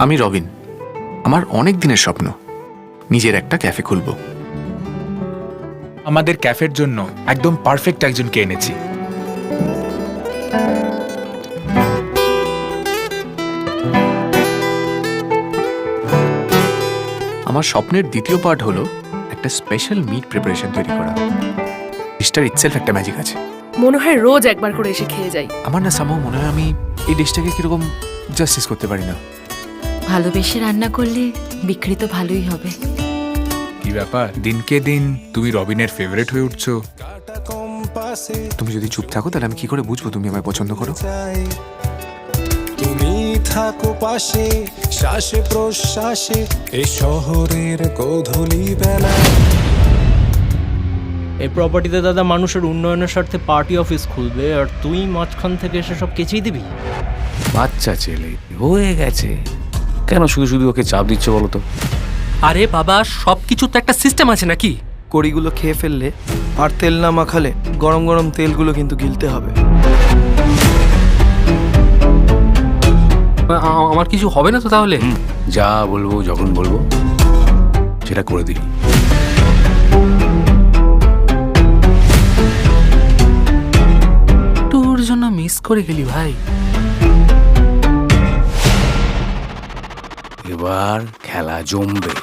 আমি রবিন। আমার অনেক দিনের স্বপ্ন নিজের একটা ক্যাফে খুলব। আমাদের ক্যাফের জন্য একদম পারফেক্ট একজনকে এনেছি। আমার স্বপ্নের দ্বিতীয় পার্ট হলো একটা স্পেশাল মিট প্রিপারেশন তৈরি করা। ডিশটার ইটসেলফ একটা ম্যাজিক আছে। মনে হয় রোজ একবার করে এসে খেয়ে যাই। আমার না সামাও মনে হয় আমি এই ডিশটাকে কিরকম জাস্টিস করতে পারি না। ভালোবেসে রান্না করলে বিক্রি তো ভালোই হবে। কি ব্যাপার, দিনকে দিন তুমি রবিনের ফেভারিট হয়ে উঠছো। তুমি যদি চুপ থাকো তাহলে আমি কি করে বুঝবো তুমি আমায় পছন্দ করো? তুমি থাকো পাশে, শ্বাসে প্রশ্বাসে, এ শহরের গোধূলি বেলা। এই প্রপার্টিতে দাদা মানুষের উন্নয়নের স্বার্থে পার্টি অফিস খুলবে, আর তুই মাঝখান থেকে এসে সব কেচেই দিবি। বাচ্চা ছেলে হয়ে গেছে, কেন শুধু শুধু ওকে চাপ দিচ্ছ বলো তো? আরে বাবা, সবকিছু তো একটা সিস্টেম আছে নাকি? কড়িগুলো খেয়ে ফেললে আর তেল না মাখালে গরম গরম তেলগুলো কিন্তু গিলতে হবে। আমার কিছু হবে না তো তাহলে? যা বলবো যখন বলবো সেটা করে দিবি। তোর জন্য মিস করে গেলি ভাই। এবার খেলা জমবে।